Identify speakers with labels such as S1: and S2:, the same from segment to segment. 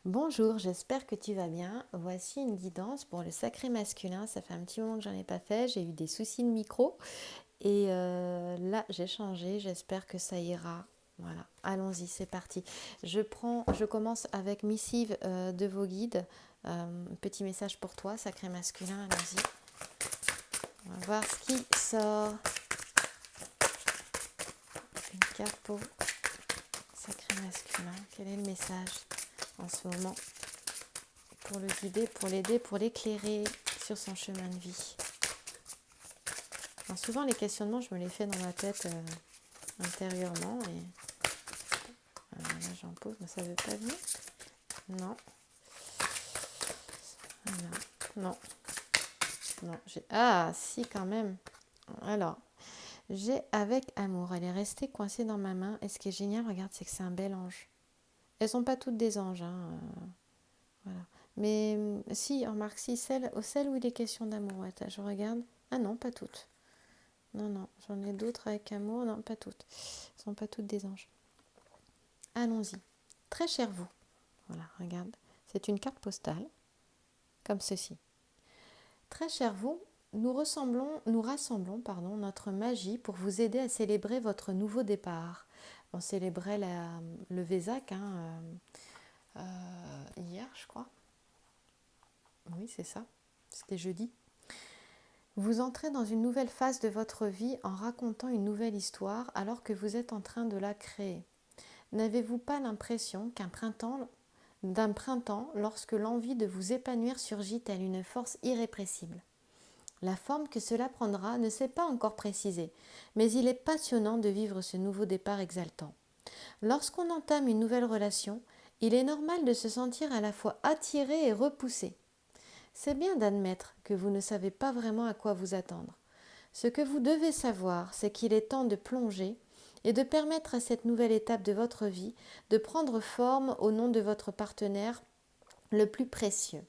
S1: Bonjour, j'espère que tu vas bien. Voici une guidance pour le sacré masculin. Ça fait un petit moment que j'en ai pas fait. J'ai eu des soucis de micro et là j'ai changé. J'espère que ça ira. Voilà, allons-y, c'est parti. Je commence avec missive de vos guides. Petit message pour toi, sacré masculin. Allons-y. On va voir ce qui sort. Une carte pour sacré masculin. Quel est le message en ce moment pour le guider, pour l'aider, pour l'éclairer sur son chemin de vie? Alors souvent les questionnements, je me les fais dans ma tête intérieurement et là j'en pose, mais ça ne veut pas venir. Non. Voilà. Non. Non. Ah si quand même. Alors, j'ai avec amour. Elle est restée coincée dans ma main. Et ce qui est génial, regarde, c'est que c'est un bel ange. Elles sont pas toutes des anges, hein, voilà. Mais si, remarque, si celle où il est question d'amour, ouais, je regarde. Ah non, pas toutes. Non, non, j'en ai d'autres avec amour. Non, pas toutes. Elles ne sont pas toutes des anges. Allons-y. Très cher vous. Voilà, regarde. C'est une carte postale, comme ceci. Très cher vous, nous rassemblons notre magie pour vous aider à célébrer votre nouveau départ. On célébrait le Vésac hier, je crois. Oui, c'est ça. C'était jeudi. Vous entrez dans une nouvelle phase de votre vie en racontant une nouvelle histoire alors que vous êtes en train de la créer. N'avez-vous pas l'impression d'un printemps lorsque l'envie de vous épanouir surgit telle une force irrépressible? La forme que cela prendra ne s'est pas encore précisée, mais il est passionnant de vivre ce nouveau départ exaltant. Lorsqu'on entame une nouvelle relation, il est normal de se sentir à la fois attiré et repoussé. C'est bien d'admettre que vous ne savez pas vraiment à quoi vous attendre. Ce que vous devez savoir, c'est qu'il est temps de plonger et de permettre à cette nouvelle étape de votre vie de prendre forme au nom de votre partenaire le plus précieux,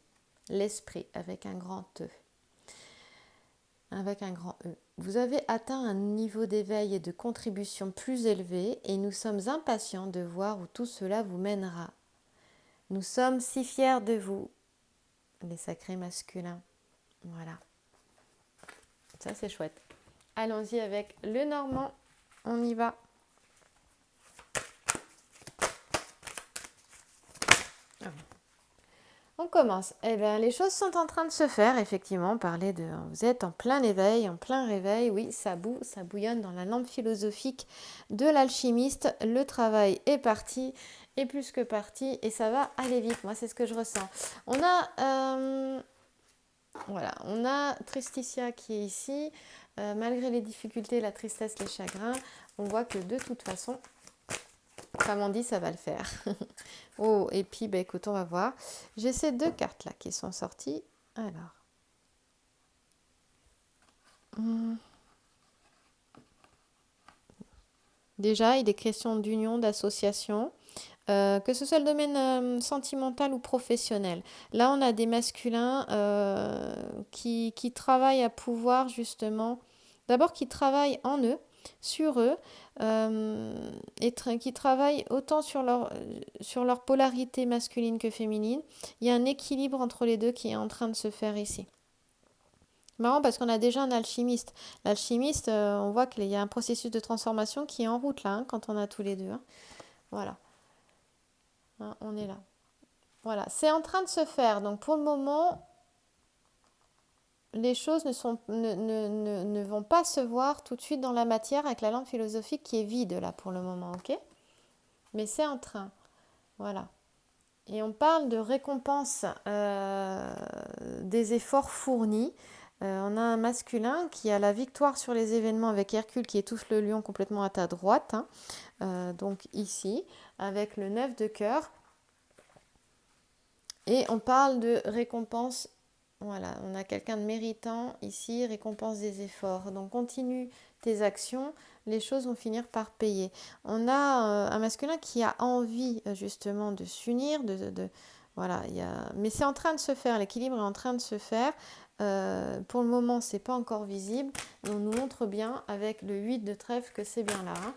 S1: l'esprit avec un grand E. Avec un grand E. Vous avez atteint un niveau d'éveil et de contribution plus élevé et nous sommes impatients de voir où tout cela vous mènera. Nous sommes si fiers de vous, les sacrés masculins. Voilà, ça c'est chouette. Allons-y avec le normand, on y va. On commence. Eh bien, les choses sont en train de se faire, effectivement. Parler de, vous êtes en plein éveil, en plein réveil. Oui, ça bouillonne dans la lampe philosophique de l'alchimiste. Le travail est parti, est plus que parti, et ça va aller vite. Moi, c'est ce que je ressens. On a Tristitia qui est ici. Malgré les difficultés, la tristesse, les chagrins, on voit que de toute façon, comme on dit, ça va le faire. Oh, et puis, bah, écoute, on va voir. J'ai ces deux cartes-là qui sont sorties. Alors. Déjà, il est question d'union, d'association, que ce soit le domaine sentimental ou professionnel. Là, on a des masculins qui travaillent à pouvoir justement, d'abord qui travaillent en eux, sur eux, qui travaillent autant sur leur polarité masculine que féminine. Il y a un équilibre entre les deux qui est en train de se faire ici. Marrant parce qu'on a déjà un alchimiste. L'alchimiste, on voit qu'il y a un processus de transformation qui est en route là, hein, quand on a tous les deux. Hein. Voilà, hein, on est là. Voilà, c'est en train de se faire. Donc pour le moment, les choses ne vont pas se voir tout de suite dans la matière avec la lampe philosophique qui est vide là pour le moment, ok? Mais c'est en train. Voilà. Et on parle de récompense des efforts fournis. On a un masculin qui a la victoire sur les événements avec Hercule qui étouffe le lion complètement à ta droite. Hein. Donc ici, avec le 9 de cœur. Et on parle de récompense. Voilà, on a quelqu'un de méritant ici, récompense des efforts. Donc continue tes actions, les choses vont finir par payer. On a un masculin qui a envie justement de s'unir, voilà, mais c'est en train de se faire, l'équilibre est en train de se faire. Pour le moment, c'est pas encore visible. On nous montre bien avec le 8 de trèfle que c'est bien là. Hein.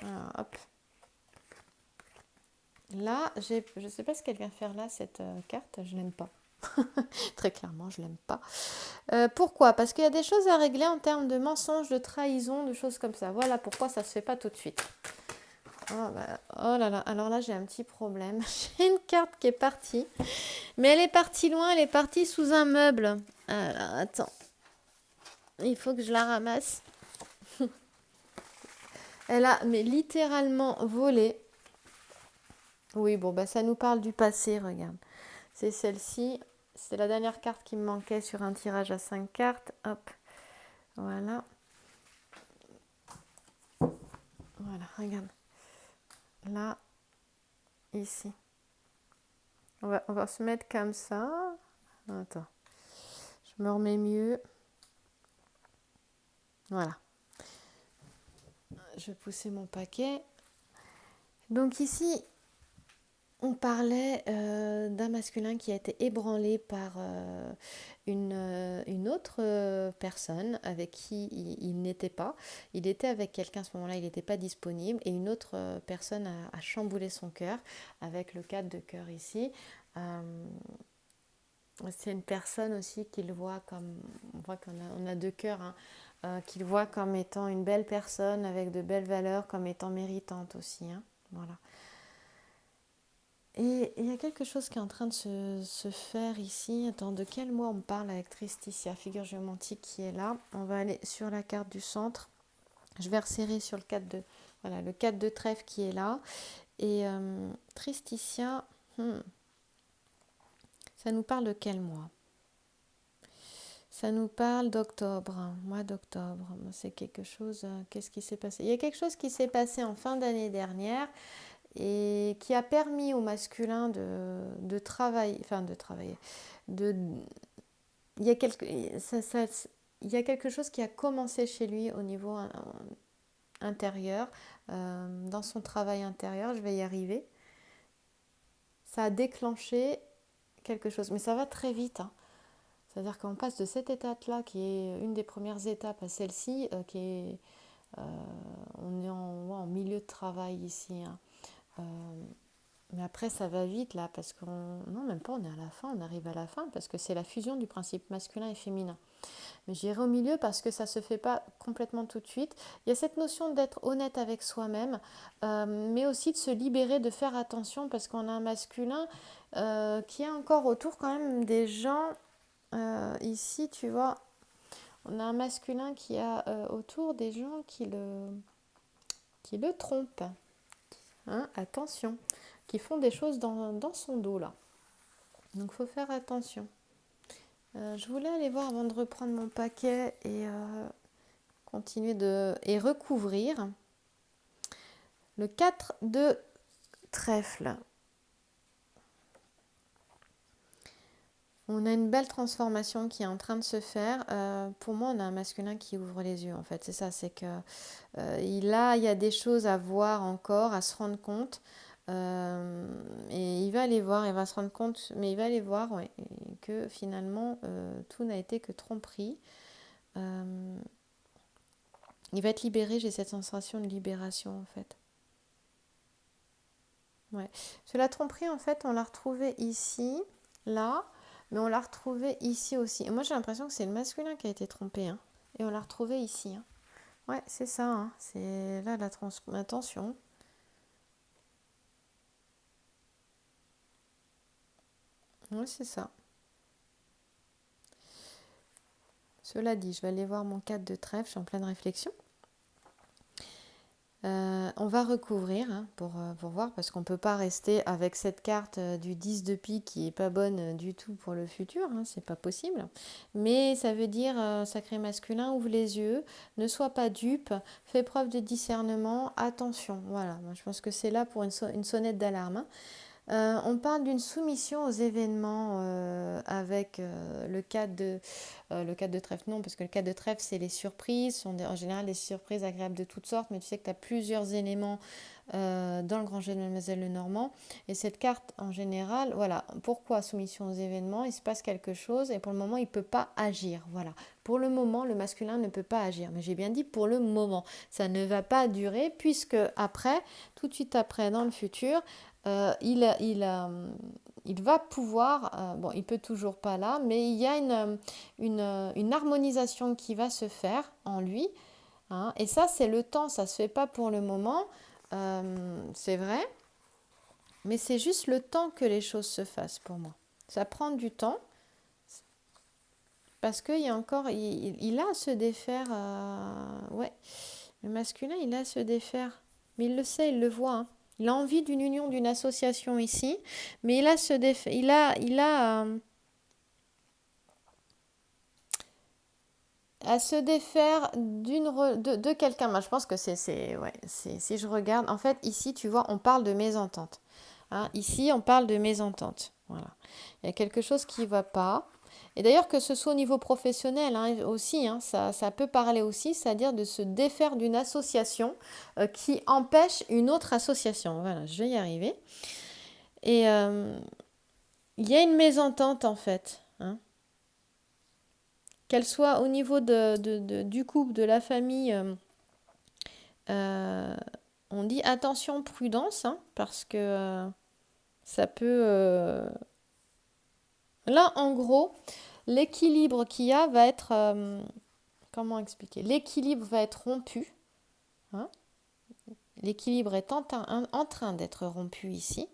S1: Alors, hop. Là, je ne sais pas ce qu'elle vient faire là, cette carte, je l'aime pas. Très clairement, je l'aime pas. Pourquoi? Parce qu'il y a des choses à régler en termes de mensonges, de trahison, de choses comme ça. Voilà pourquoi ça se fait pas tout de suite. Oh là là, alors là j'ai un petit problème. J'ai une carte qui est partie, mais elle est partie loin, elle est partie sous un meuble. Alors attends, il faut que je la ramasse. Elle a mais littéralement volé. Oui, bon, bah ça nous parle du passé, regarde. C'est celle-ci. C'est la dernière carte qui me manquait sur un tirage à 5 cartes. Hop, voilà. Voilà, regarde. Là, ici. On va se mettre comme ça. Attends. Je me remets mieux. Voilà. Je vais pousser mon paquet. Donc ici, on parlait d'un masculin qui a été ébranlé par une autre personne avec qui il n'était pas. Il était avec quelqu'un à ce moment-là, il n'était pas disponible. Et une autre personne a chamboulé son cœur avec le 4 de cœur ici. C'est une personne aussi qu'il voit comme... On voit qu'on a deux cœurs, hein, qu'il voit comme étant une belle personne avec de belles valeurs, comme étant méritante aussi. Hein, voilà. Et il y a quelque chose qui est en train de se faire ici. Attends, de quel mois on parle avec Tristitia, figure géomantique qui est là. On va aller sur la carte du centre. Je vais resserrer sur le 4 de, voilà, le 4 de trèfle qui est là. Et Tristitia, ça nous parle de quel mois? Ça nous parle d'octobre, mois d'octobre. C'est quelque chose, qu'est-ce qui s'est passé? Il y a quelque chose qui s'est passé en fin d'année dernière et qui a permis au masculin de travailler, il y a il y a quelque chose qui a commencé chez lui au niveau intérieur, dans son travail intérieur, je vais y arriver. Ça a déclenché quelque chose, mais ça va très vite, hein. C'est-à-dire qu'on passe de cette étape-là, qui est une des premières étapes, à celle-ci, qui est, on est en milieu de travail ici, hein. Mais après, ça va vite là, parce qu'on... Non, même pas, on est à la fin, on arrive à la fin, parce que c'est la fusion du principe masculin et féminin. Mais j'irai au milieu parce que ça ne se fait pas complètement tout de suite. Il y a cette notion d'être honnête avec soi-même, mais aussi de se libérer, de faire attention, parce qu'on a un masculin qui a encore autour quand même des gens... ici, tu vois, on a un masculin qui a autour des gens qui le trompent. Hein, attention, qui font des choses dans son dos là. Donc il faut faire attention. Je voulais aller voir avant de reprendre mon paquet et continuer et recouvrir le 4 de trèfle. On a une belle transformation qui est en train de se faire. Pour moi, on a un masculin qui ouvre les yeux, en fait. C'est ça, c'est que il y a des choses à voir encore, à se rendre compte. Et il va aller voir, il va se rendre compte, mais il va aller voir ouais, que finalement, tout n'a été que tromperie. Il va être libéré, j'ai cette sensation de libération, en fait. Ouais. Parce que la tromperie, en fait, on l'a retrouvée ici, là. Mais on l'a retrouvé ici aussi. Et moi, j'ai l'impression que c'est le masculin qui a été trompé. Hein. Et on l'a retrouvé ici. Hein. Ouais, c'est ça. Hein. C'est là la attention. Oui, c'est ça. Cela dit, je vais aller voir mon 4 de trèfle. Je suis en pleine réflexion. On va recouvrir hein, pour voir parce qu'on ne peut pas rester avec cette carte du 10 de pique qui n'est pas bonne du tout pour le futur, hein, c'est pas possible. Mais ça veut dire, sacré masculin, ouvre les yeux, ne sois pas dupe, fais preuve de discernement, attention. Voilà, moi, je pense que c'est là pour une sonnette d'alarme. Hein. On parle d'une soumission aux événements avec le 4 de trèfle. Non, parce que le 4 de trèfle, c'est les surprises. Sont en général des surprises agréables de toutes sortes, mais tu sais que tu as plusieurs éléments dans le grand jeu de Mademoiselle Lenormand. Et cette carte, en général, voilà. Pourquoi soumission aux événements? Il se passe quelque chose et pour le moment, il ne peut pas agir. Voilà. Pour le moment, le masculin ne peut pas agir. Mais j'ai bien dit pour le moment. Ça ne va pas durer puisque après, tout de suite après, dans le futur, il va pouvoir, bon, il peut toujours pas là, mais il y a une harmonisation qui va se faire en lui, hein, et ça, c'est le temps, ça se fait pas pour le moment, c'est vrai, mais c'est juste le temps que les choses se fassent pour moi. Ça prend du temps, parce qu'il y a encore, il a à se défaire, ouais, le masculin, il a à se défaire, mais il le sait, il le voit, hein. Il a envie d'une union, d'une association ici, mais il a se défa- il a à se défaire de quelqu'un. Moi, je pense que ouais, si je regarde, en fait, ici, tu vois, on parle de mésentente. Hein, ici, on parle de mésentente. Voilà. Il y a quelque chose qui ne va pas. Et d'ailleurs, que ce soit au niveau professionnel, hein, aussi, hein, ça peut parler aussi, c'est-à-dire de se défaire d'une association qui empêche une autre association. Voilà, je vais y arriver. Et il y a une mésentente, en fait. Hein. Qu'elle soit au niveau du couple, de la famille, euh, on dit attention, prudence, hein, parce que ça peut... Là, en gros, l'équilibre qu'il y a va être... comment expliquer? L'équilibre va être rompu. Hein. L'équilibre est en train d'être rompu ici,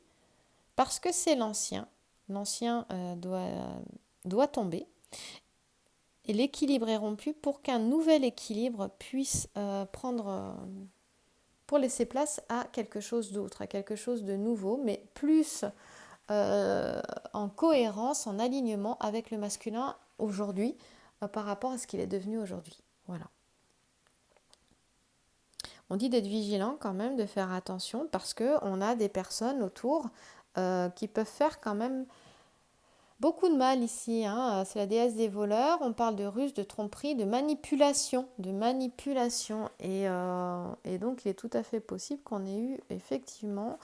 S1: parce que c'est l'ancien. L'ancien doit tomber. Et l'équilibre est rompu pour qu'un nouvel équilibre puisse pour laisser place à quelque chose d'autre, à quelque chose de nouveau, mais plus en cohérence, en alignement avec le masculin aujourd'hui par rapport à ce qu'il est devenu aujourd'hui. Voilà. On dit d'être vigilant quand même, de faire attention parce qu'on a des personnes autour qui peuvent faire quand même beaucoup de mal ici, hein. C'est la déesse des voleurs, on parle de ruse, de tromperie, de manipulation, et donc il est tout à fait possible qu'on ait eu effectivement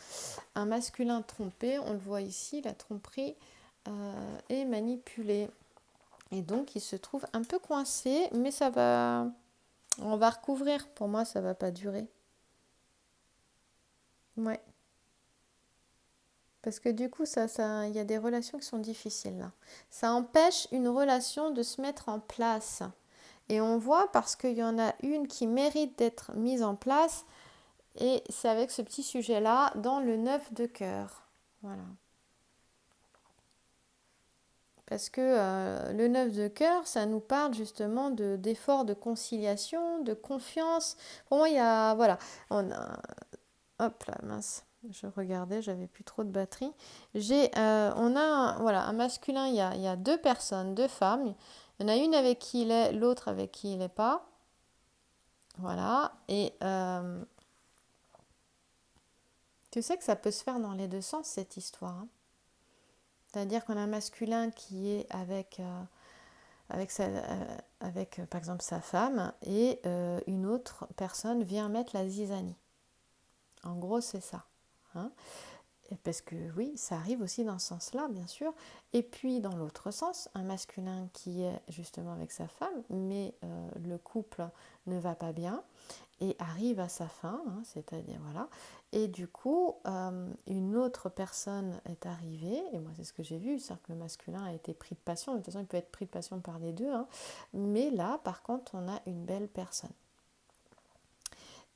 S1: un masculin trompé, on le voit ici, la tromperie est manipulée. Et donc il se trouve un peu coincé, mais on va recouvrir, pour moi ça va pas durer. Ouais. Parce que du coup, il y a des relations qui sont difficiles là. Ça empêche une relation de se mettre en place. Et on voit parce qu'il y en a une qui mérite d'être mise en place. Et c'est avec ce petit sujet-là dans le 9 de cœur. Voilà. Parce que le 9 de cœur, ça nous parle justement d'efforts de conciliation, de confiance. Pour moi, il y a... Voilà. Hop là, mince. Je regardais, j'avais plus trop de batterie. On a voilà, un masculin, il y a deux personnes, deux femmes. Il y en a une avec qui il est, l'autre avec qui il n'est pas. Voilà. Et tu sais que ça peut se faire dans les deux sens, cette histoire. Hein. C'est-à-dire qu'on a un masculin qui est avec par exemple, sa femme et une autre personne vient mettre la zizanie. En gros, c'est ça. Hein. Parce que oui, ça arrive aussi dans ce sens-là, bien sûr. Et puis dans l'autre sens, un masculin qui est justement avec sa femme, mais le couple ne va pas bien et arrive à sa fin, hein, c'est-à-dire voilà. Et du coup, une autre personne est arrivée, et moi c'est ce que j'ai vu, c'est-à-dire que le masculin a été pris de passion, de toute façon il peut être pris de passion par les deux, hein, mais là par contre on a une belle personne.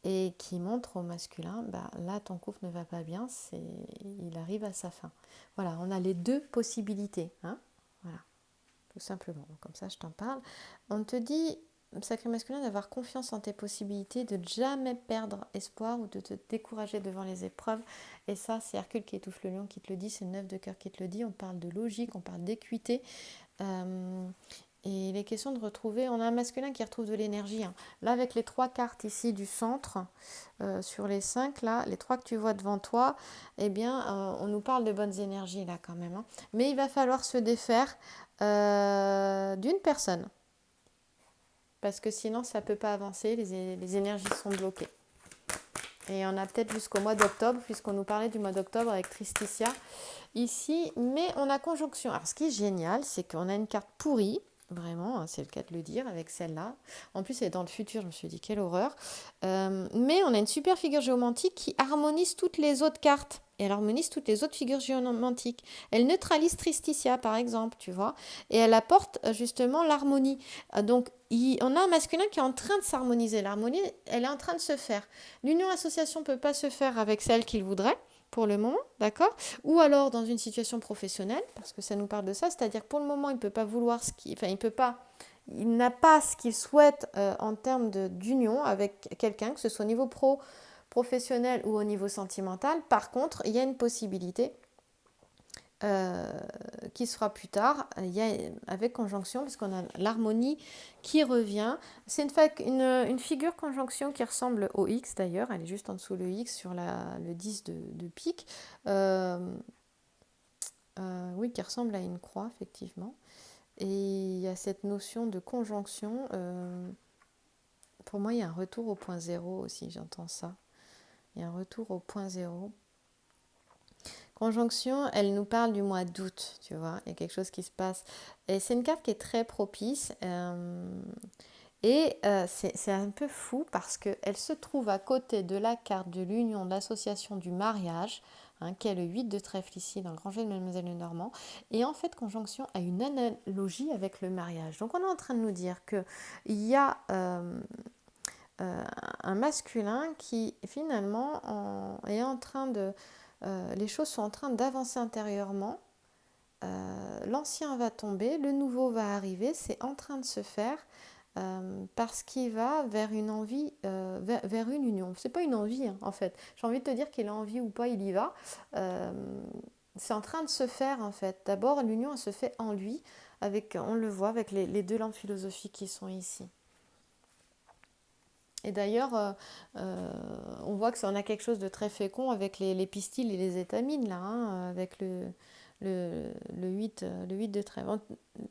S1: Et qui montre au masculin, bah, là ton couple ne va pas bien, il arrive à sa fin. Voilà, on a les deux possibilités, hein, voilà, tout simplement. Comme ça, je t'en parle. On te dit, sacré masculin, d'avoir confiance en tes possibilités, de ne jamais perdre espoir ou de te décourager devant les épreuves. Et ça, c'est Hercule qui étouffe le lion qui te le dit, c'est le 9 de cœur qui te le dit. On parle de logique, on parle d'équité. Et il est question de retrouver, on a un masculin qui retrouve de l'énergie. Hein. Là, avec les 3 cartes ici du centre, sur les 5, là, les 3 que tu vois devant toi, eh bien, on nous parle de bonnes énergies là quand même. Hein. Mais il va falloir se défaire d'une personne. Parce que sinon, ça ne peut pas avancer, les énergies sont bloquées. Et on a peut-être jusqu'au mois d'octobre, puisqu'on nous parlait du mois d'octobre avec Tristitia ici. Mais on a conjonction. Alors, ce qui est génial, c'est qu'on a une carte pourrie. Vraiment, hein, c'est le cas de le dire avec celle-là. En plus, elle est dans le futur, je me suis dit, quelle horreur. Mais on a une super figure géomantique qui harmonise toutes les autres cartes. Et elle harmonise toutes les autres figures géomantiques. Elle neutralise Tristitia, par exemple, tu vois. Et elle apporte justement l'harmonie. Donc, on a un masculin qui est en train de s'harmoniser. L'harmonie, elle est en train de se faire. L'union-association ne peut pas se faire avec celle qu'il voudrait pour le moment, d'accord? Ou alors dans une situation professionnelle, parce que ça nous parle de ça, c'est-à-dire pour le moment, il ne peut pas vouloir ce qu'il... Enfin, il n'a pas ce qu'il souhaite en termes d'union avec quelqu'un, que ce soit au niveau professionnel ou au niveau sentimental. Par contre, il y a une possibilité euh, qui sera plus tard, avec conjonction, parce qu'on a l'harmonie qui revient. C'est une figure conjonction qui ressemble au X d'ailleurs, elle est juste en dessous le X sur le 10 de pique. Oui, qui ressemble à une croix, effectivement. Et il y a cette notion de conjonction. Pour moi, il y a un retour au point zéro aussi, j'entends ça. Il y a un retour au point zéro. Conjonction, elle nous parle du mois d'août, tu vois, il y a quelque chose qui se passe. Et c'est une carte qui est très propice. C'est un peu fou parce qu'elle se trouve à côté de la carte de l'union, de l'association du mariage, hein, qui est le 8 de trèfle ici dans le grand jeu de Mademoiselle Lenormand. Et en fait, conjonction a une analogie avec le mariage. Donc on est en train de nous dire qu'il y a un masculin qui finalement est en train de... les choses sont en train d'avancer intérieurement. L'ancien va tomber, le nouveau va arriver, c'est en train de se faire. Parce qu'il va vers une envie, vers une union. C'est pas une envie, hein, en fait. J'ai envie de te dire qu'il a envie ou pas, il y va. C'est en train de se faire, en fait. D'abord, l'union, elle se fait en lui, on le voit avec les deux lampes philosophiques qui sont ici. Et d'ailleurs, on voit que ça en a quelque chose de très fécond avec les pistils et les étamines, là, hein, avec le 8 de trèfle.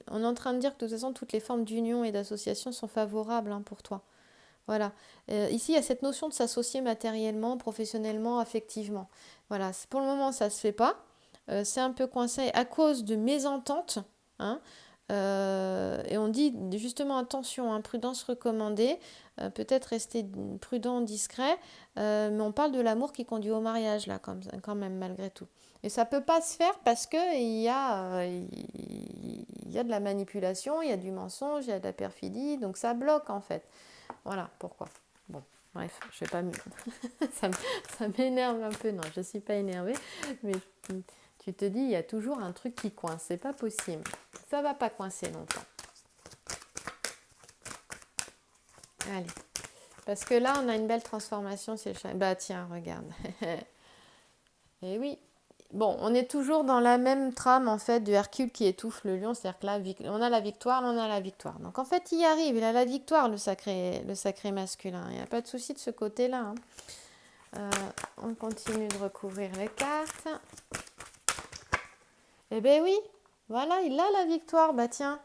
S1: On est en train de dire que de toute façon, toutes les formes d'union et d'association sont favorables, hein, pour toi. Voilà. Ici, il y a cette notion de s'associer matériellement, professionnellement, affectivement. Voilà. Pour le moment, ça ne se fait pas. C'est un peu coincé à cause de mésententes, hein. Et on dit justement attention, hein, prudence recommandée, peut-être rester prudent, discret, mais on parle de l'amour qui conduit au mariage là, quand même, malgré tout. Et ça peut pas se faire parce que il y a de la manipulation, il y a du mensonge, il y a de la perfidie, donc ça bloque en fait. Voilà pourquoi. Bon, bref, je vais pas ça m'énerve un peu. Non, je suis pas énervée, mais tu te dis, il y a toujours un truc qui coince, c'est pas possible. Ça va pas coincer longtemps. Allez. Parce que là, on a une belle transformation. Bah tiens, regarde. Et oui. Bon, on est toujours dans la même trame, en fait, de Hercule qui étouffe le lion. C'est-à-dire que là, on a la victoire, on a la victoire. Donc, en fait, il y arrive. Il a la victoire, le sacré masculin. Il n'y a pas de souci de ce côté-là, hein. On continue de recouvrir les cartes. Eh ben oui, voilà, il a la victoire. Bah tiens.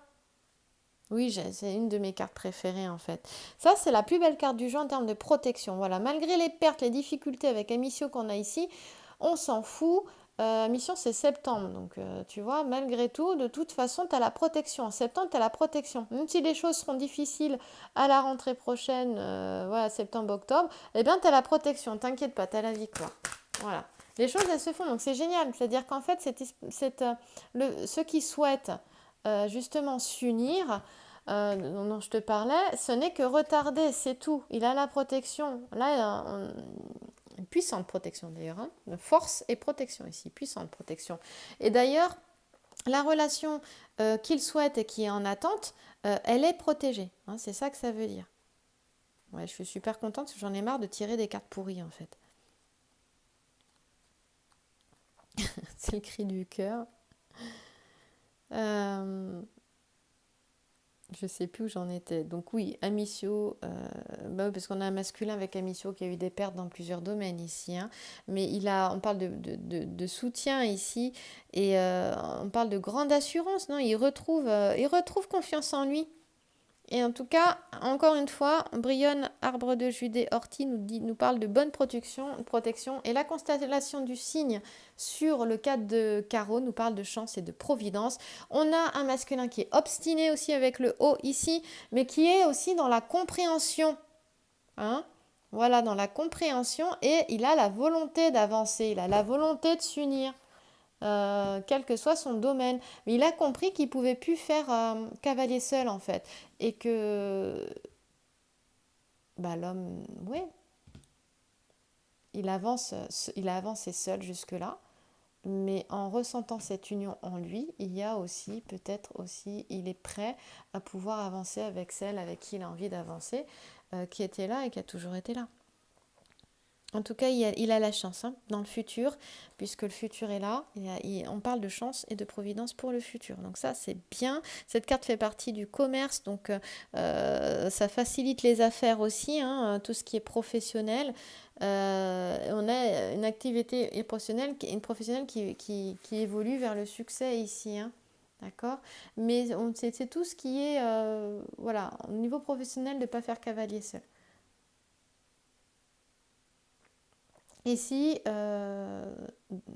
S1: Oui, c'est une de mes cartes préférées en fait. Ça, c'est la plus belle carte du jeu en termes de protection. Voilà, malgré les pertes, les difficultés avec Amicio qu'on a ici, on s'en fout. Amicio, c'est septembre. Donc, tu vois, malgré tout, de toute façon, tu as la protection. En septembre, tu as la protection. Même si les choses seront difficiles à la rentrée prochaine, voilà, septembre-octobre, eh bien, tu as la protection. T'inquiète pas, tu as la victoire. Voilà. Les choses, elles se font. Donc, c'est génial. C'est-à-dire qu'en fait, ceux qui souhaitent justement s'unir, dont je te parlais, ce n'est que retardé, c'est tout. Il a la protection. Là, une puissante protection d'ailleurs, hein. Force et protection ici, puissante protection. Et d'ailleurs, la relation qu'il souhaite et qui est en attente, elle est protégée, hein, c'est ça que ça veut dire. Ouais, je suis super contente parce que j'en ai marre de tirer des cartes pourries en fait. C'est le cri du cœur. Je sais plus où j'en étais. Donc oui, Amicio, parce qu'on a un masculin avec Amicio qui a eu des pertes dans plusieurs domaines ici, hein. Mais on parle de soutien ici et on parle de grande assurance. Non, il retrouve confiance en lui. Et en tout cas, encore une fois, Brionne, arbre de Judée, Ortie nous parle de bonne protection. Et la constellation du cygne sur le cadre de Carreau nous parle de chance et de providence. On a un masculin qui est obstiné aussi avec le haut ici, mais qui est aussi dans la compréhension. Hein, voilà, dans la compréhension. Et il a la volonté d'avancer, il a la volonté de s'unir. Quel que soit son domaine. Mais il a compris qu'il ne pouvait plus faire cavalier seul en fait. Et que l'homme, oui, il a avancé seul jusque-là. Mais en ressentant cette union en lui, il y a aussi, peut-être aussi, il est prêt à pouvoir avancer avec celle avec qui il a envie d'avancer, qui était là et qui a toujours été là. En tout cas, il a la chance dans le futur, puisque le futur est là. On parle de chance et de providence pour le futur. Donc ça, c'est bien. Cette carte fait partie du commerce, donc ça facilite les affaires aussi, tout ce qui est professionnel. On a une activité professionnelle, qui évolue vers le succès ici. D'accord. Mais c'est tout ce qui est, voilà, au niveau professionnel, de ne pas faire cavalier seul. Ici,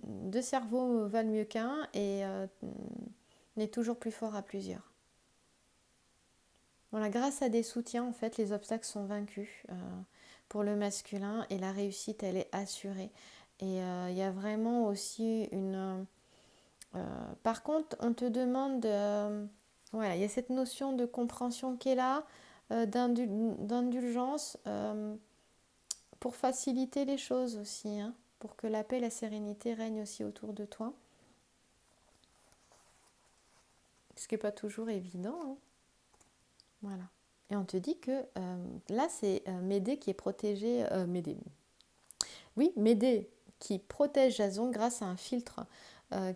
S1: deux cerveaux valent mieux qu'un et on est toujours plus fort à plusieurs. Voilà, grâce à des soutiens, en fait, les obstacles sont vaincus pour le masculin et la réussite, elle est assurée. Et il y a vraiment aussi une... par contre, on te demande... voilà, il y a cette notion de compréhension qui est là, d'indulgence. Pour faciliter les choses aussi, pour que la paix et la sérénité règnent aussi autour de toi. Ce qui n'est pas toujours évident. Voilà. Et on te dit que là, c'est Médée qui est protégée. Médée. Oui, Médée qui protège Jason grâce à un filtre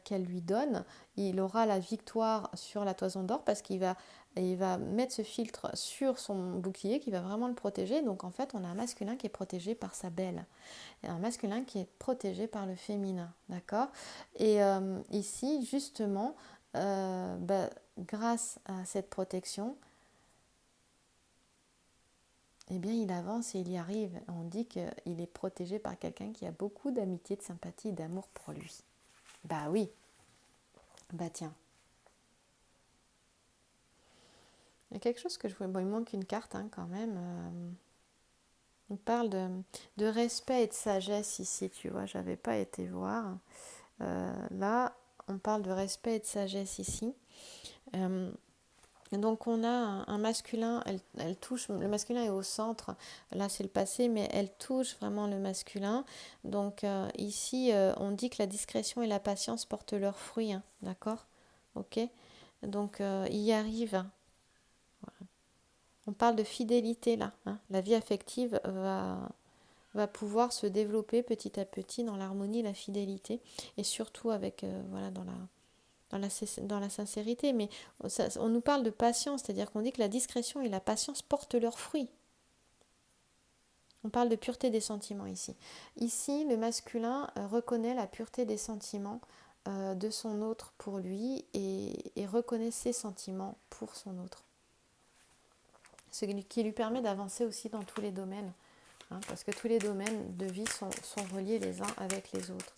S1: qu'elle lui donne. Il aura la victoire sur la toison d'or parce qu'il va mettre ce filtre sur son bouclier qui va vraiment le protéger. Donc en fait, on a un masculin qui est protégé par sa belle et un masculin qui est protégé par le féminin. D'accord. Et ici, justement, grâce à cette protection, eh bien, il avance et il y arrive. On dit qu'il est protégé par quelqu'un qui a beaucoup d'amitié, de sympathie et d'amour pour lui. Bah oui. Bah tiens. Il y a quelque chose que je voulais... Bon, il manque une carte quand même. On parle de respect et de sagesse ici, tu vois. J'avais pas été voir. Là, on parle de respect et de sagesse ici. Donc on a un masculin, elle touche, le masculin est au centre, là c'est le passé, mais elle touche vraiment le masculin. Donc ici, on dit que la discrétion et la patience portent leurs fruits, d'accord. Ok. Donc il y arrive. Voilà. On parle de fidélité là. La vie affective va pouvoir se développer petit à petit dans l'harmonie, la fidélité, et surtout avec, voilà, dans la sincérité, mais on nous parle de patience, c'est-à-dire qu'on dit que la discrétion et la patience portent leurs fruits. On parle de pureté des sentiments ici. Ici, le masculin reconnaît la pureté des sentiments de son autre pour lui et reconnaît ses sentiments pour son autre. Ce qui lui permet d'avancer aussi dans tous les domaines, parce que tous les domaines de vie sont reliés les uns avec les autres.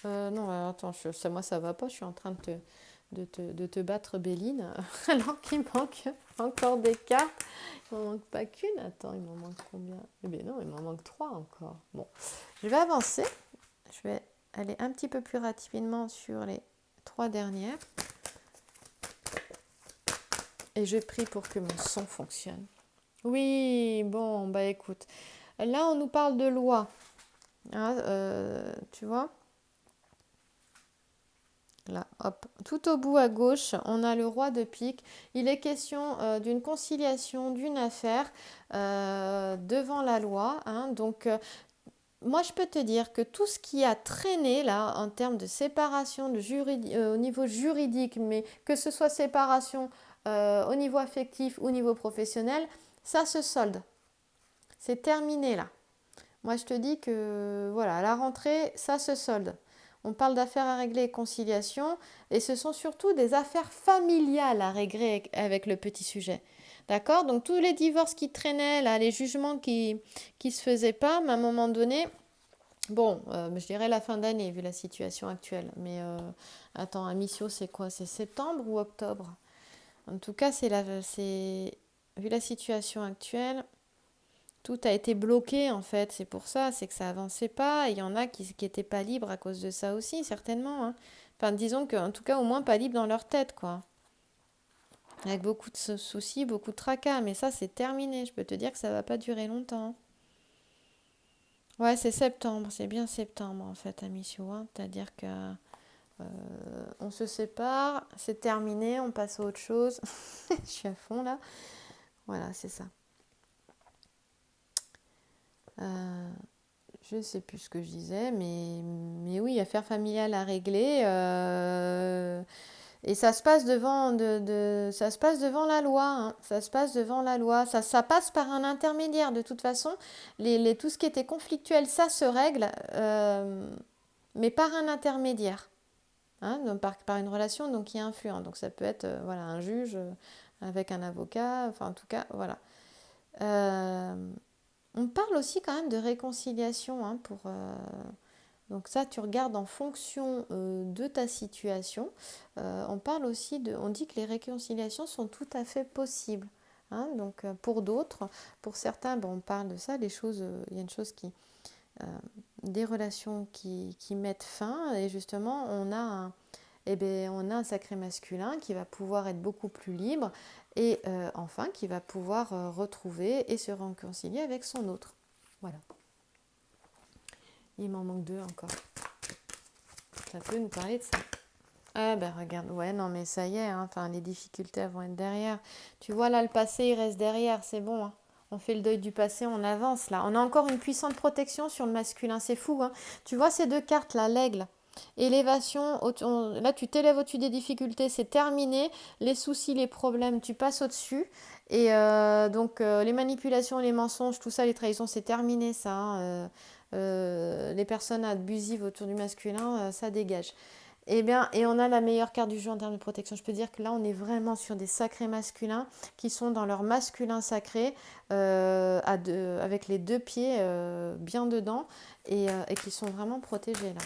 S1: Non, attends, moi ça va pas, je suis en train de te battre Béline, alors qu'il manque encore des cartes. Il m'en manque pas qu'une, attends, il m'en manque combien? Eh bien non, il m'en manque 3 encore. Bon, je vais avancer, je vais aller un petit peu plus rapidement sur les 3 dernières. Et je prie pour que mon son fonctionne. Oui, bon, bah écoute, là on nous parle de loi, tu vois. Là, hop, tout au bout à gauche, on a le roi de pique. Il est question d'une conciliation d'une affaire devant la loi. Donc, moi, je peux te dire que tout ce qui a traîné là en termes de séparation au niveau juridique, mais que ce soit séparation au niveau affectif ou au niveau professionnel, ça se solde. C'est terminé là. Moi, je te dis que voilà, à la rentrée, ça se solde. On parle d'affaires à régler et conciliation, et ce sont surtout des affaires familiales à régler avec le petit sujet. D'accord? Donc tous les divorces qui traînaient, là, les jugements qui se faisaient pas, mais à un moment donné, bon, je dirais la fin d'année, vu la situation actuelle. Mais attends, Amicio, c'est quoi? C'est septembre ou octobre? En tout cas, vu la situation actuelle, tout a été bloqué en fait. C'est pour ça, c'est que ça avançait pas. Il y en a qui n'étaient pas libres à cause de ça aussi, certainement, hein. Enfin, disons qu'en tout cas, au moins pas libres dans leur tête, quoi. Avec beaucoup de soucis, beaucoup de tracas. Mais ça, c'est terminé. Je peux te dire que ça va pas durer longtemps. Ouais, c'est septembre. C'est bien septembre en fait, Amicio, hein. C'est-à-dire que on se sépare, c'est terminé, on passe à autre chose. Je suis à fond là. Voilà, c'est ça. Euh, je ne sais plus ce que je disais, mais oui, affaire familiale à régler. Et ça se passe ça se passe devant la loi, hein. Ça se passe devant la loi. Ça passe par un intermédiaire. De toute façon, tout ce qui était conflictuel, ça se règle, mais par un intermédiaire. Hein, donc par une relation donc, qui est influente. Donc ça peut être voilà, un juge avec un avocat, enfin en tout cas, voilà. Euh, on parle aussi quand même de réconciliation, hein, donc ça, tu regardes en fonction de ta situation. On parle aussi on dit que les réconciliations sont tout à fait possibles. Hein, donc pour d'autres, pour certains, bon, on parle de ça, il y a une chose des relations qui mettent fin et justement on a un sacré masculin qui va pouvoir être beaucoup plus libre et enfin qui va pouvoir retrouver et se réconcilier avec son autre. Voilà. Il m'en manque deux encore. Ça peut nous parler de ça. Ah ben regarde, ouais non mais ça y est, hein, enfin les difficultés elles vont être derrière. Tu vois là le passé il reste derrière, c'est bon, hein. On fait le deuil du passé, on avance là. On a encore une puissante protection sur le masculin, c'est fou, hein. Tu vois ces deux cartes là, l'aigle, élévation, là tu t'élèves au-dessus des difficultés, c'est terminé. Les soucis, les problèmes, tu passes au-dessus. Et donc les manipulations, les mensonges, tout ça, les trahisons, c'est terminé ça, hein. Les personnes abusives autour du masculin, ça dégage. Eh bien, et on a la meilleure carte du jeu en termes de protection. Je peux dire que là, on est vraiment sur des sacrés masculins qui sont dans leur masculin sacré, avec les deux pieds bien dedans et qui sont vraiment protégés là.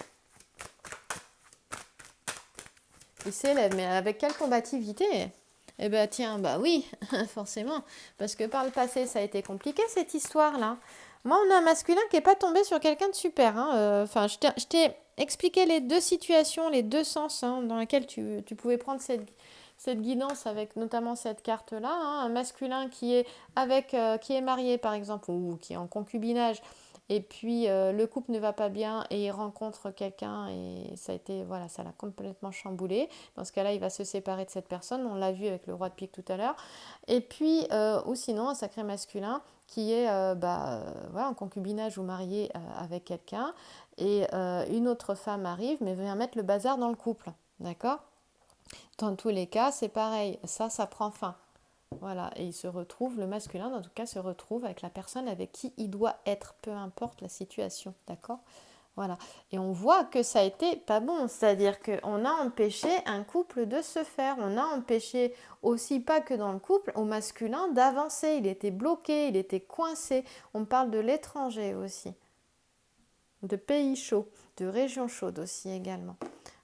S1: Ils s'élèvent, mais avec quelle combativité? Eh bien, tiens, bah oui, forcément. Parce que par le passé, ça a été compliqué cette histoire-là. Moi, on a un masculin qui n'est pas tombé sur quelqu'un de super, hein. Enfin, je t'ai expliqué les deux situations, les deux sens, hein, dans lesquels tu pouvais prendre cette guidance avec notamment cette carte-là, hein. Un masculin qui est marié, par exemple, ou qui est en concubinage, et puis le couple ne va pas bien et il rencontre quelqu'un et ça a été, voilà, ça l'a complètement chamboulé. Dans ce cas-là, il va se séparer de cette personne. On l'a vu avec le roi de pique tout à l'heure. Et puis, ou sinon, un sacré masculin qui est voilà, en concubinage ou marié avec quelqu'un. Et une autre femme arrive, mais vient mettre le bazar dans le couple. D'accord? Dans tous les cas, c'est pareil. Ça prend fin. Voilà, et il se retrouve, le masculin en tout cas se retrouve avec la personne avec qui il doit être, peu importe la situation, d'accord? Voilà, et on voit que ça a été pas bon, c'est-à-dire qu'on a empêché un couple de se faire, on a empêché aussi, pas que dans le couple, au masculin d'avancer, il était bloqué, il était coincé, on parle de l'étranger aussi, de pays chauds, de régions chaudes aussi également.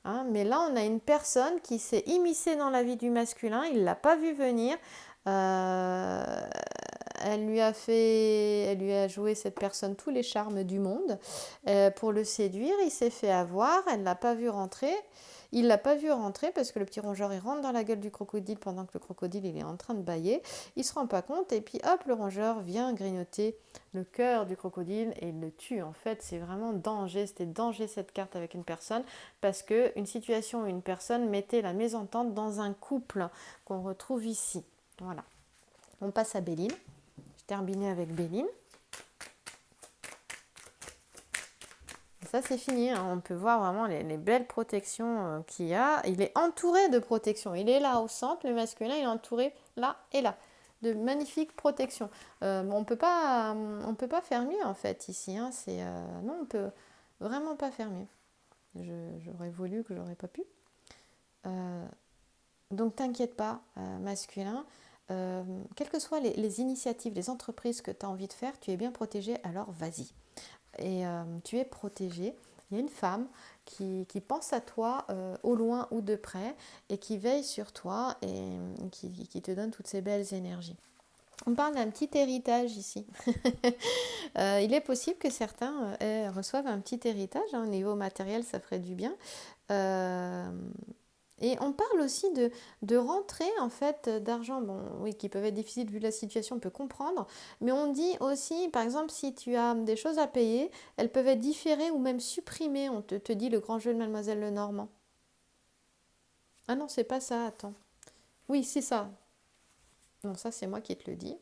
S1: Hein, mais là, on a une personne qui s'est immiscée dans la vie du masculin, il ne l'a pas vu venir. Euh, elle lui a joué cette personne tous les charmes du monde pour le séduire. Il s'est fait avoir, elle l'a pas vu rentrer. Il l'a pas vu rentrer parce que le petit rongeur il rentre dans la gueule du crocodile pendant que le crocodile il est en train de bâiller. Il se rend pas compte et puis hop le rongeur vient grignoter le cœur du crocodile et il le tue. En fait c'est vraiment danger, c'était danger cette carte avec une personne parce que une situation où une personne mettait la mésentente dans un couple qu'on retrouve ici. Voilà. On passe à Béline. Je terminais avec Béline. Ça, c'est fini, hein. On peut voir vraiment les belles protections qu'il y a. Il est entouré de protections. Il est là au centre, le masculin, il est entouré là et là. De magnifiques protections. On peut pas faire mieux, en fait, ici, hein. Non, on peut vraiment pas faire mieux. J'aurais voulu que j'aurais pas pu. Donc, t'inquiète pas, masculin. quelles que soient les initiatives, les entreprises que tu as envie de faire, tu es bien protégé, alors vas-y. Et tu es protégé. Il y a une femme qui pense à toi au loin ou de près et qui veille sur toi et qui te donne toutes ces belles énergies. On parle d'un petit héritage ici. Il est possible que certains reçoivent un petit héritage. Au niveau matériel, ça ferait du bien. Euh, et on parle aussi de rentrées en fait d'argent, bon oui, qui peuvent être difficiles vu la situation, on peut comprendre, mais on dit aussi, par exemple, si tu as des choses à payer, elles peuvent être différées ou même supprimées, on te dit le grand jeu de Mademoiselle Lenormand. Ah non, c'est pas ça, attends. Oui, c'est ça. Non, ça c'est moi qui te le dis.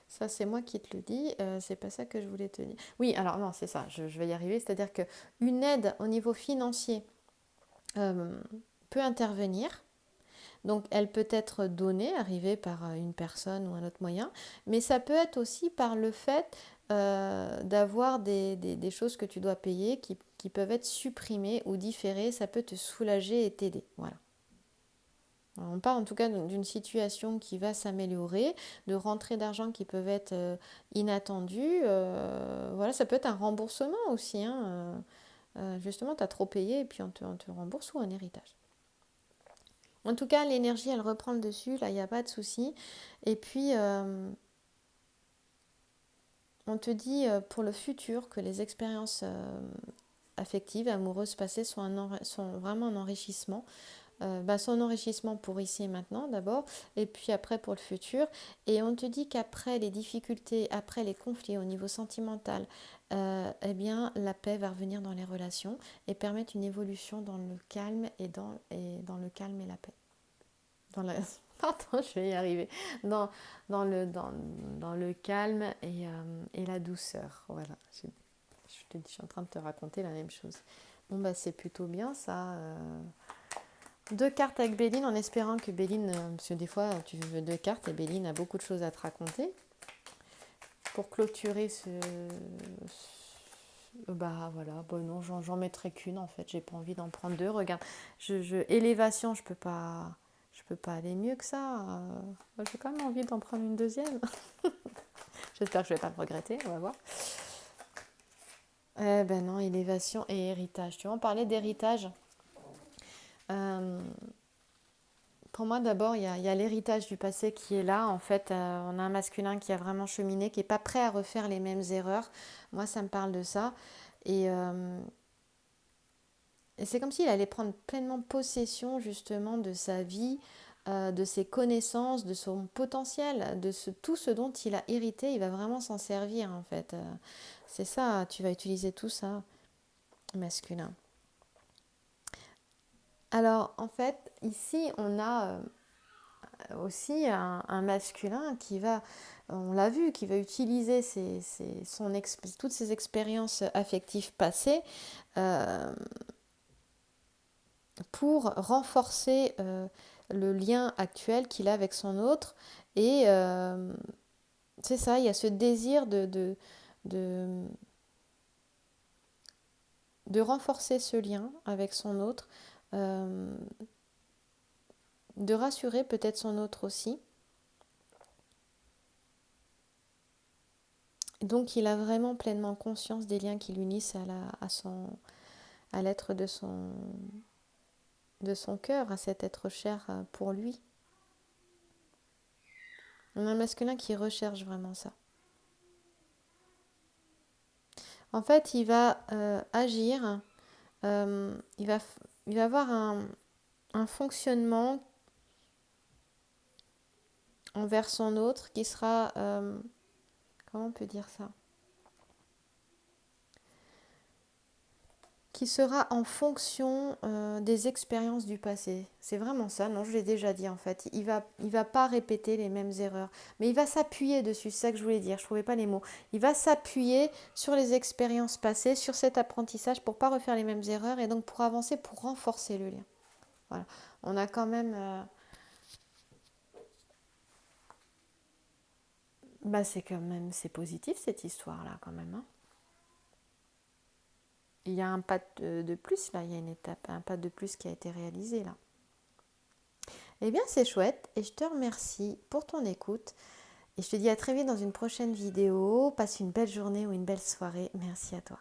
S1: Ça c'est moi qui te le dis, c'est pas ça que je voulais te dire. Oui, alors non, c'est ça, je vais y arriver, c'est-à-dire qu'une aide au niveau financier euh, peut intervenir. Donc elle peut être donnée, arrivée par une personne ou un autre moyen, mais ça peut être aussi par le fait d'avoir des choses que tu dois payer qui peuvent être supprimées ou différées, ça peut te soulager et t'aider. Voilà. Alors, on parle en tout cas d'une situation qui va s'améliorer, de rentrées d'argent qui peuvent être inattendues. Voilà, ça peut être un remboursement aussi. Hein, justement, tu as trop payé et puis on te rembourse ou un héritage. En tout cas, l'énergie, elle reprend le dessus, là, il n'y a pas de souci. Et puis, on te dit pour le futur que les expériences affectives, amoureuses passées sont vraiment un enrichissement. Son enrichissement pour ici et maintenant d'abord, et puis après pour le futur. Et on te dit qu'après les difficultés, après les conflits au niveau sentimental, eh bien, la paix va revenir dans les relations et permettre une évolution dans le calme et dans le calme et la paix. Dans la... Attends, je vais y arriver. Dans le calme et la douceur. Voilà. Je suis en train de te raconter la même chose. Bon, bah, c'est plutôt bien ça. Deux cartes avec Béline en espérant que Béline, parce que des fois tu veux deux cartes et Béline a beaucoup de choses à te raconter. Pour clôturer bah voilà, bon non, j'en mettrai qu'une en fait, j'ai pas envie d'en prendre deux. Regarde, élévation, je peux pas aller mieux que ça. J'ai quand même envie d'en prendre une deuxième. J'espère que je vais pas le regretter, on va voir. Eh ben non, élévation et héritage. Tu vois, on parlait d'héritage. Pour moi, d'abord, il y a l'héritage du passé qui est là. En fait, on a un masculin qui a vraiment cheminé, qui n'est pas prêt à refaire les mêmes erreurs. Moi, ça me parle de ça. Et c'est comme s'il allait prendre pleinement possession, justement, de sa vie, de ses connaissances, de son potentiel, tout ce dont il a hérité. Il va vraiment s'en servir, en fait. C'est ça, tu vas utiliser tout ça, masculin. Alors, en fait, ici, on a aussi un masculin qui va, on l'a vu, qui va utiliser toutes ses expériences affectives passées euh, pour renforcer le lien actuel qu'il a avec son autre. Et c'est ça, il y a ce désir de, de renforcer ce lien avec son autre, euh, de rassurer peut-être son autre aussi. Donc il a vraiment pleinement conscience des liens qui l'unissent à l'être de son cœur, à cet être cher pour lui. On a un masculin qui recherche vraiment ça. En fait, il va agir, il va avoir un fonctionnement envers son autre qui sera, comment on peut dire ça, qui sera en fonction des expériences du passé. C'est vraiment ça, non, je l'ai déjà dit en fait. Il va pas répéter les mêmes erreurs, mais il va s'appuyer dessus, c'est ça que je voulais dire, je ne trouvais pas les mots. Il va s'appuyer sur les expériences passées, sur cet apprentissage pour ne pas refaire les mêmes erreurs et donc pour avancer, pour renforcer le lien. Voilà, on a quand même... c'est positif cette histoire-là quand même, hein. Il y a un pas de plus là, il y a une étape, un pas de plus qui a été réalisé là. Eh bien, c'est chouette et je te remercie pour ton écoute. Et je te dis à très vite dans une prochaine vidéo. Passe une belle journée ou une belle soirée. Merci à toi.